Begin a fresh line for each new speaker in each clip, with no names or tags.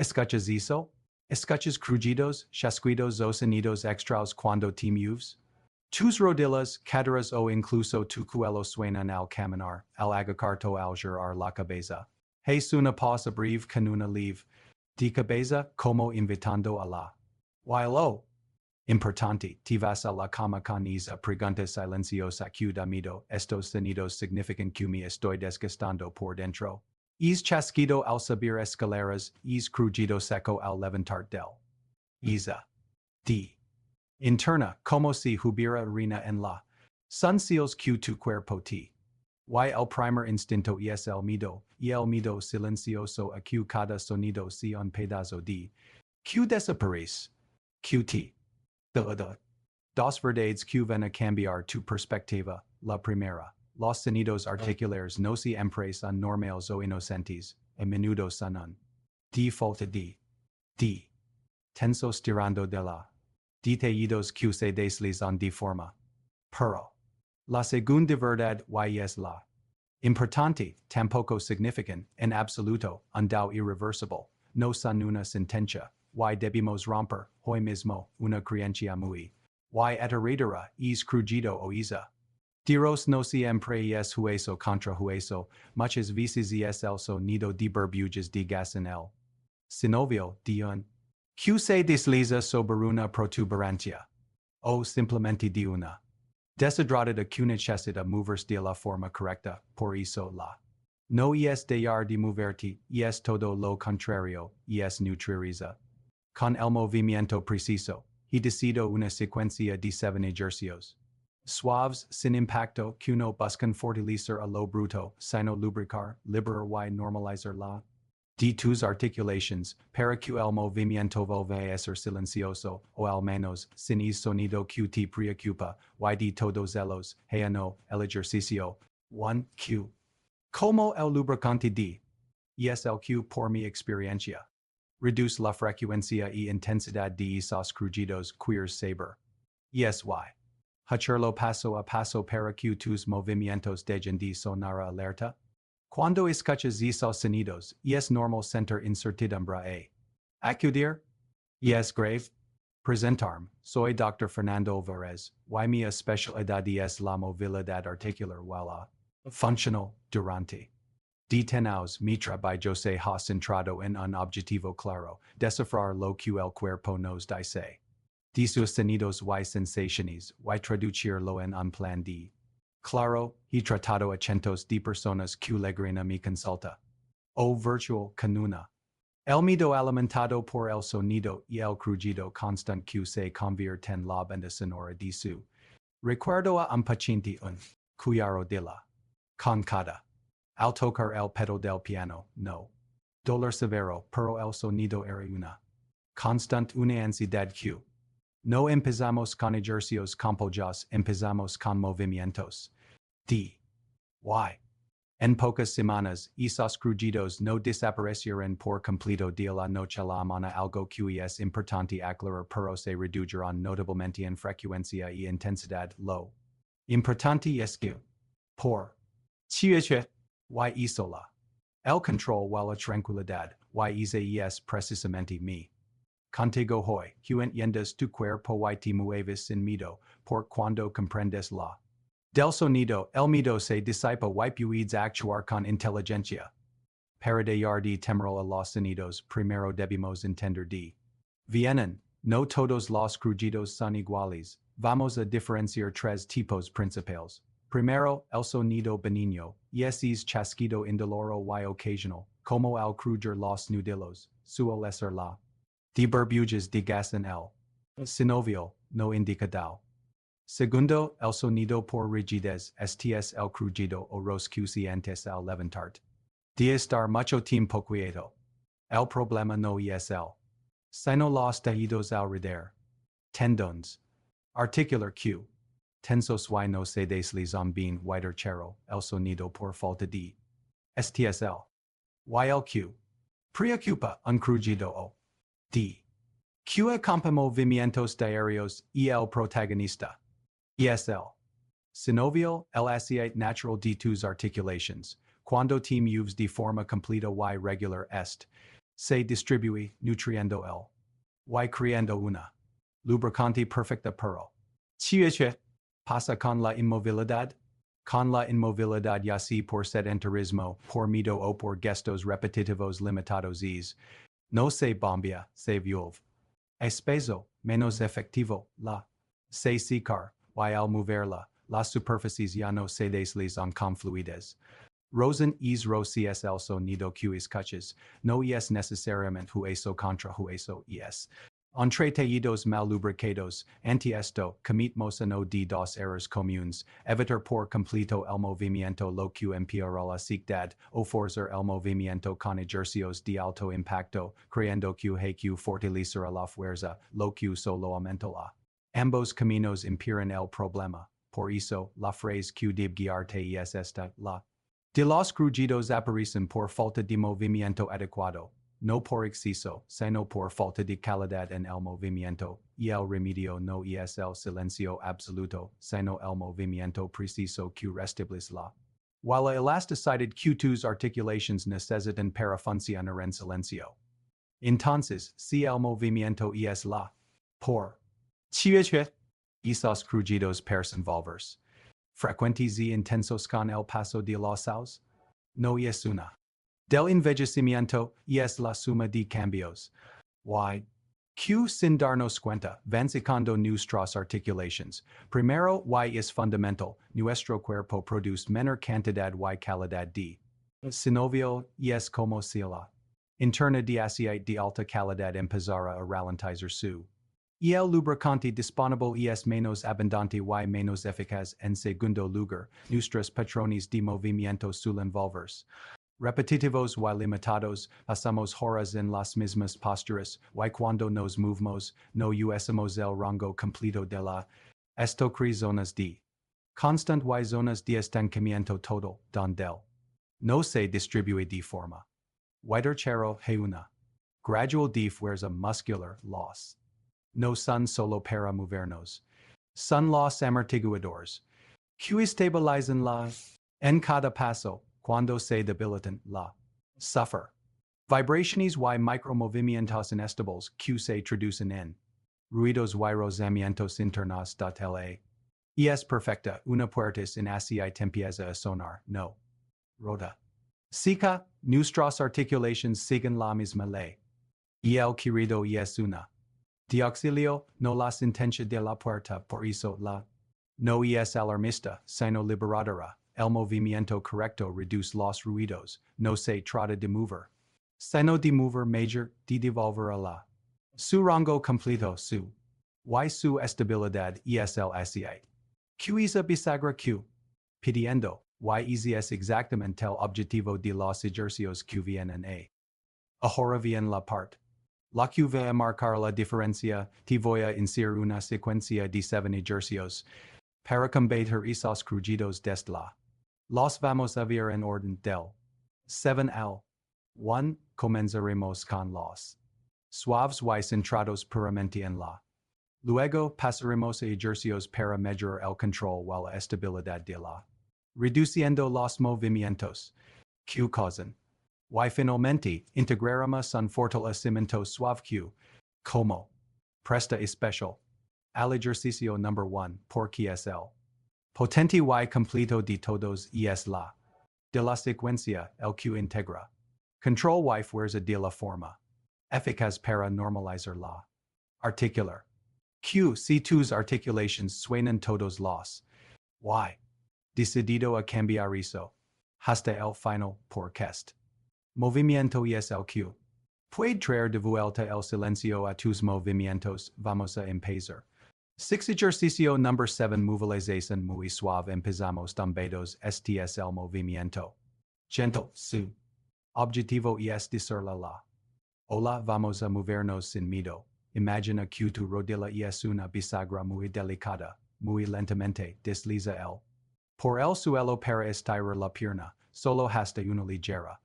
Escuchas eso? Escuchas crujidos, chasquidos o sonidos extras cuando te mueves? Tus rodillas, caderas o incluso tu cuello suenan al caminar, al agacarto al girar la cabeza. Es una pausa breve con una leve de cabeza como invitando a la. While importante, te vas a la cama con esa pregunta silenciosa que da miedo. Estos sonidos significan que me estoy desgastando por dentro. Es chasquido al subir escaleras, es crujido seco al levantar del. Esa. D. Interna, como si hubiera arena en la. Son seals que tu cuerpo te. Y el primer instinto es el miedo, y el miedo silencioso a que cada sonido sea un pedazo de. Que desaparece. QT. Dos verdades que van a cambiar tu perspectiva. La primera. Los sonidos articulares no siempre son normales o inocentes, a menudo son un default de tenso stirando de la detallidos que se deslizan de forma. Pero la segunda verdad y es la importante, tampoco significan, en absoluto, un do irreversible, no son una sentencia, y debemos romper, hoy mismo, una creencia muy y heredera es crujido o isa. Diros no siempre es hueso contra hueso, muchas veces es el sonido de burbujas de gas en el sinovio de un que se desliza sobre una protuberancia, o simplemente de una desidratada que necesita moverse de la forma correcta, por eso la no es dejar de moverte, es todo lo contrario, es neutraliza. Con el movimiento preciso, he decidido una secuencia de 7 ejercicios. Suaves, sin impacto, que no buscan fortalecer a lo bruto, sino lubricar, liberar y normalizar la de tus articulaciones, para que el movimiento vuelva a ser silencioso, o al menos, sin el sonido que te preocupa, y de todos ellos, no, el ejercicio. 1. Q. Como el lubricante de. Es el Q por mi experiencia. Reduce la frecuencia y intensidad de esos crujidos queers saber. Y. Hacerlo paso a paso para que tus movimientos dejen de sonar alerta. Cuando escuchas esos sonidos, es normal sentir incertidumbre acudir. Es grave. Presentarme, soy Dr. Fernando Álvarez, y mi especialidad es la movilidad articular y la funcional durante. Detenaos mi trabajo se ha centrado en un objetivo claro, descifrar lo que el cuerpo nos dice. De sus sonidos y sensaciones, y traducirlo en un plan de. Claro, he tratado a cientos de personas que logran a mi consulta. O virtual con una. El miedo alimentado por el sonido y el crujido constante que se convierte en la banda sonora de su. Recuerdo a un paciente un cuidado de la. Con cada. Al tocar el pedal del piano, no. Dolor severo, pero el sonido era una. Constante una ansiedad que. No empezamos con ejercicios complejos, empezamos con movimientos. D. Y. En pocas semanas, esos crujidos no desaparecieron por completo de la noche a la mañana, algo que es importante aclarar, pero se redujeron notablemente en frecuencia y intensidad. Lo importante es que, por chiche, y isola, el control o la tranquilidad, y ese es precisamente mi. Contigo hoy, que entiendes tu cuerpo y te mueves sin miedo, por cuando comprendes la. Del sonido, el miedo se disipa y puedes actuar con inteligencia. Para dejar de temer a los sonidos, primero debemos entender de. Vienen, no todos los crujidos son iguales, vamos a diferenciar 3 tipos principales. Primero, el sonido benigno, y es chasquido indoloro y ocasional, como al crujir los nudillos, suele ser la. De burbujas de gas en el sinovio, no indicado. Segundo, el sonido por rigidez, este es el crujido o roscucientes al levantart. De estar mucho tiempo quieto. El problema no es el sino los tejidos alrededor. Tendones. Articular Q. Tensos y no se deslizan bien chero, el sonido por falta de. Este es el. Y el Q. Preocupa un crujido o. D. Q acompa movimientos diarios y el protagonista. Es el synovial, el asiate natural de tus articulations, cuando te mueves de forma completa y regular est. Se distribui nutriendo el. Y creando una. Lubricante perfecta pero. Chieche. Pasa con la inmovilidad. Con la inmovilidad ya sea por sedentarismo, por miedo o por gestos repetitivos limitados es. No se bombea, se vuelve. Espeso, menos efectivo, la. Se secar, y al moverla, las superficies ya no se deslizan con fluidez. Rosen es rocias el sonido que escuchas, no es necesariamente hueso contra hueso es. Entre tejidos mal lubricados, ante esto, cometemos uno de dos errores comunes, evitar por completo el movimiento lo que empeora la sequedad, o forzar el movimiento con ejercicios de alto impacto, creyendo que fortalecerá la fuerza, lo que solo aumentará. Ambos caminos empeoran el problema, por eso, la frase que debe guiarte es esta, la. De los crujidos aparecen por falta de movimiento adecuado, no por exceso, sino por falta de calidad en el movimiento, y el remedio no es el silencio absoluto, sino el movimiento preciso que restablece la. While la elasticidad que tus articulations necesitan para funcionar en silencio. Entonces, si el movimiento es la. Por. Chieche. Esos crujidos persenvolvers. Frecuentes y intensos con el paso de los años? No es una. Del envejecimiento es la suma de cambios. Y. Q sin darnos cuenta, venciendo nuestras articulations. Primero, y es fundamental, nuestro cuerpo produce menor cantidad y calidad de. Sinovio, es como si la. Interna de aceite de alta calidad empezara a ralentizar su. Y el lubricante disponible es menos abundante y menos eficaz en segundo lugar, nuestros patrones de movimiento suelen volverse. Repetitivos y limitados, pasamos horas en las mismas posturas, y cuando nos movemos, no usamos el rango completo de la. Esto crea zonas de. Constant y zonas de estancamiento total, donde. No se distribuye de forma. Widerchero hay una. Gradual de fuerza muscular loss. No son solo para movernos. Son los amortiguadores. Que estabilizan la. En cada paso, cuando se debilitan la. Suffer. Vibraciones y micromovimientos inestables que se traducen en. Ruidos y rozamientos internos de la. Es perfecta, una puertas en aceite empieza a sonar, no. Roda. Sica, nuestras articulations siguen la misma ley. Y el querido es una. De auxilio, no las intención de la puerta, por eso la. No es alarmista, sino liberadora. El movimiento correcto reduce los ruidos, no se trata de mover. Sino de mover major, de devolver a la. Su rango completo su. Y su estabilidad es el aceite. Q es a bisagra Q. Pidiendo, y es exactamente el objetivo de los ejercicios que vienen a. Ahora bien la parte. La que va a marcar la diferencia, te voy a inserir una secuencia de 7 ejercicios. Para combatir esos crujidos desde la. Los vamos a ver en orden del. 7 al. 1. Comenzaremos con los. Suaves y centrados puramente en la. Luego pasaremos a ejercicios para medir el control o la estabilidad de la. Reduciendo los movimientos. Q causan. Y finalmente, integraremos un fortalecimiento suave Q. Como. Presta especial. Al ejercicio number 1, porque es el. Potente y completo de todos es la. De la secuencia, el Q integra. Control y fuerza de la forma. Eficaz para normalizar la. Articular. Q si tus articulations suenan todos los. Y. Decidido a cambiar eso. Hasta el final, porque este. Movimiento es el Q. Puede traer de vuelta el silencio a tus movimientos, vamos a empezar. 6 ejercicio number 7 movilización muy suave empezamos tambedos este es el movimiento. Gentle, su. Objetivo es decir la. Hola vamos a movernos sin miedo. Imagina que tu rodilla es una bisagra muy delicada, muy lentamente desliza el. Por el suelo para estirar la pierna, solo hasta una ligera.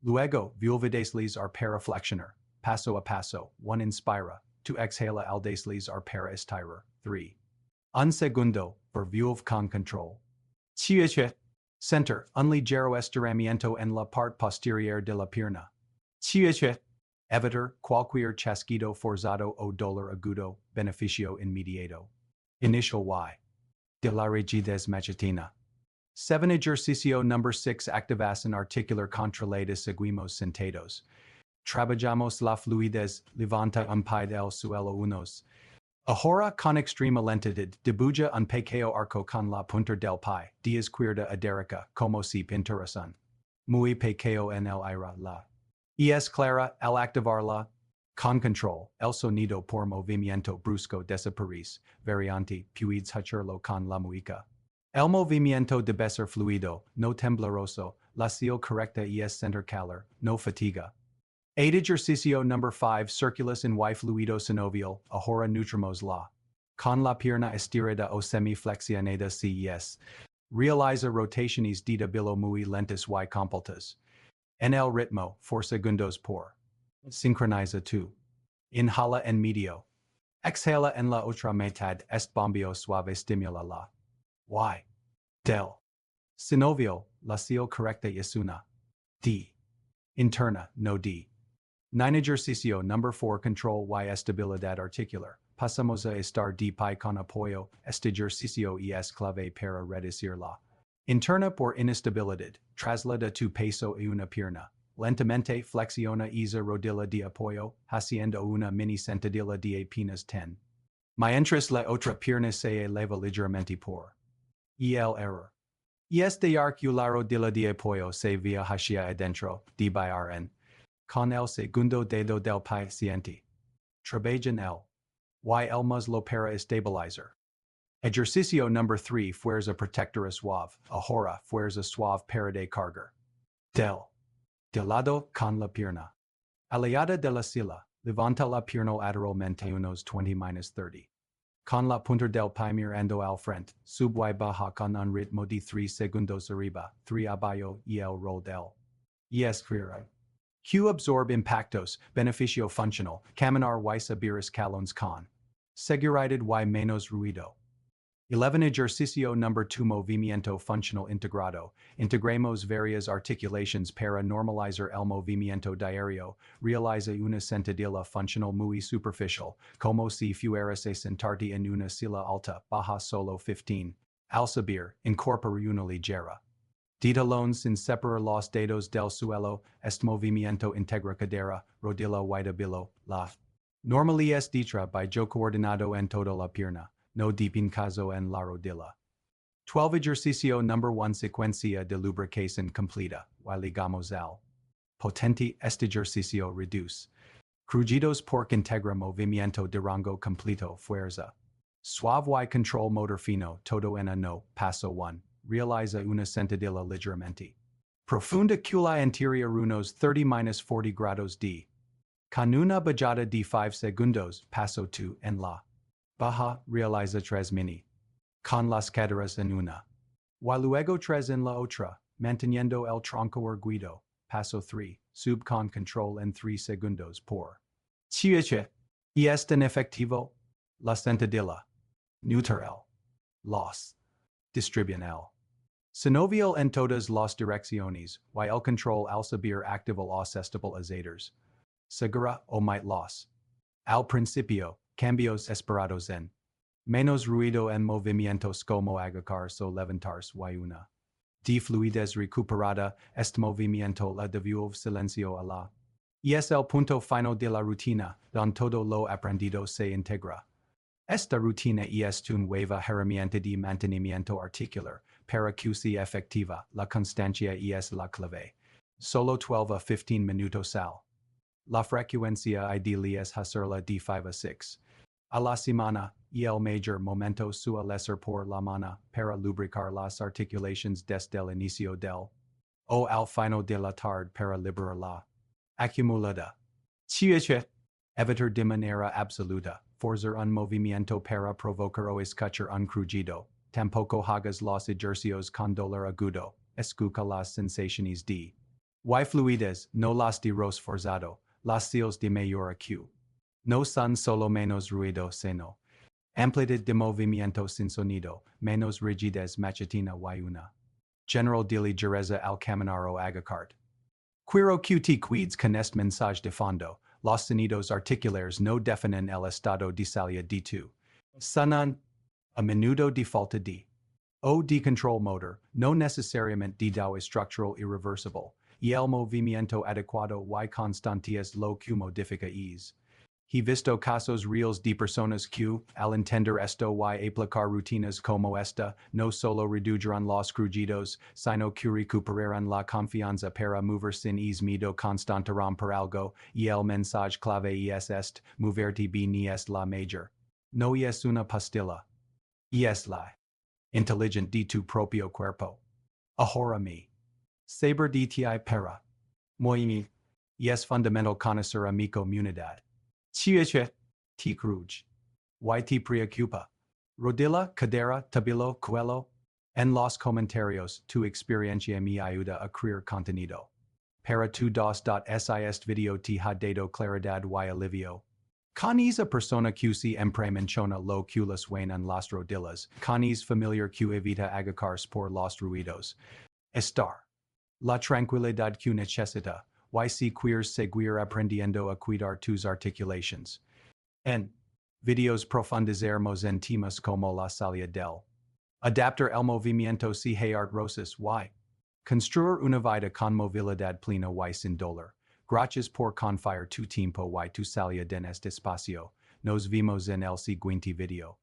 Luego, vuelve deslizar para flexionar, paso a paso, 1 inspira, tu exhala al deslizar para estirar, 3. Un segundo, por vuelve con control. Chieche. Center, un ligero estiramiento en la parte posterior de la pierna. Chieche. Evitar, qualquier chasquido forzado o dolor agudo, beneficio inmediato. Initial Y. De la rigidez matutina. 7 Ejercicio number 6 Activas en articular contra la de seguimos sentados. Trabajamos la fluidez, levanta un pie del suelo unos. Ahora con extrema lentitud, debuja un pequeño arco con la punta del pie, diez cuerda aderica, como si pintarazón. Muy pequeño en el aire la. Es clara, al activarla, con control, el sonido por movimiento brusco desaparece, variante, puedes hacerlo con la mueca. El movimiento debe ser fluido, no tembloroso, la señal correcta es sentir calor, no fatiga. 8 Ejercicio number 5 Circulus in y fluido synovial, ahora nutramos la. Con la pierna estirada o semiflexionada CES. Realiza rotaciones de bilo muy lentas y completas. En el ritmo, 4 segundos por. Sincroniza tu. Inhala en medio. Exhala en la otra mitad, este bombeo suave estimula la. Y. Del. Synovial, la señal correcta es una. D. Interna, no D. 9 Ejercicio number 4 Control y estabilidad articular. Pasamos a estar de pie con apoyo. Este ejercicio es clave para reducir la interna por inestabilidad. Traslada tu peso a una pierna. Lentamente flexiona esa rodilla de apoyo, haciendo una mini sentadilla de apenas 10. Mientras la otra pierna se eleva ligeramente por el error. Este articular de apoyo se via hacia adentro, edad.En. Con el segundo dedo del pie siente. Trabajan el muslo para estabilizar. Ejercicio number 3 Fuerza protectora suave. Ahora fuerza suave para de cargar. De lado con la pierna. Aliada de la silla. Levanta la pierna lateralmente unos 20-30. Con la punta del pie mirando al frente. Sub y baja con un ritmo de 3 segundos arriba, 3 abajo y el roll del. Escuchas. Q absorb impactos, beneficio funcional, caminar y subir escalones con. Seguridad y menos ruido. 11 Ejercicio number 2 Movimiento funcional integrado. Integremos varias articulaciones para normalizar el movimiento diario. Realiza una sentadilla funcional muy superficial, como si fueras a sentarte en una silla alta, baja solo 15. Al subir, incorpora una ligera. De talón sin separar los dedos del suelo, este movimiento integra cadera, rodilla y debillo, la. Normally es ditra by yo coordinado en toda la pierna, no deep caso en la rodilla. 12 Ejercicio number 1 Secuencia de lubricación completa, y ligamos al. Potente este ejercicio reduce. Crujidos porque integra movimiento de rango completo fuerza. Suave y control motor fino, todo en no, paso 1. Realiza una sentadilla ligeramente. Profunda cula anterior unos 30-40 grados D. Con una bajada de 5 segundos, paso 2 en la. Baja, realiza 3 mini. Con las caderas en una. Y luego 3 en la otra, manteniendo el tronco erguido. Paso 3, sub con control en 3 segundos por. Chieche. Y es tan efectivo. La sentadilla. Neutral. Los. Distribuyen el. Synovial en todas las direcciones, y el control al subir activa los estabilizadores. Segura o might los. Al principio, cambios esperados en. Menos ruido en movimientos como agacarse o levantarse y una. De fluidez recuperada, este movimiento la devuelve silencio a la. Y es el punto final de la rutina, donde todo lo aprendido se integra. Esta rutina es una nueva herramienta de mantenimiento articular, para que sea efectiva, la constancia es la clave. Solo 12 a 15 minutos al. La frecuencia ideal es hacerla de 5 a 6. A la semana, y el mayor momento suele ser por la mañana, para lubricar las articulaciones desde el inicio del. O al final de la tarde para liberar la. Acumulada. Chieche. Evitar de manera absoluta. Forzar un movimiento para provocar o escuchar un crujido. Tampoco hagas los ejercicios con dolor agudo. Escucha las sensaciones de. Y fluides, no las de ros forzado. Las seals de mayor Q. No son solo menos ruido seno. Amplitud de movimiento sin sonido, menos rigidez matutina y una. General de ligereza al caminar o agacart. Quiro QT quids con este mensaje de fondo. los sonidos articulares no definen el estado de salud de tu. Suenan a menudo de falta de o de control motor, no necesariamente de estructural irreversible, y el movimiento adecuado y constantes lo que modifica es. He visto casos reales de personas que, al entender esto y aplicar rutinas como esta, no solo redujeron los crujidos, sino que recuperarán la confianza para mover sin miedo constantarán por algo, y el mensaje clave es este, moverte ni es la mayor. No es una pastilla. Es la inteligente de tu propio cuerpo. Ahora mi saber de ti para. Muy es fundamental conocer a mi comunidad. Chiche, ti cruj. Y te preocupa. Rodilla, cadera, tabilo, cuello. En los comentarios, tu experiencia me ayuda a crear contenido. Para tu este video te ha dado claridad y alivio. Con esa persona que siempre menciona lo que les suenan las rodillas, con es familiar que evita agacarse por los ruidos. Estar. La tranquilidad que necesita. Y si quieres seguir aprendiendo a cuidar tus articulaciones. En videos profundizaremos en temas como la salud del adaptar el movimiento si hay artrosis y construir una vida con movilidad plena y sin dolor. Gracias por confiar tu tiempo y tu salud en este espacio. Nos vemos en el siguiente video.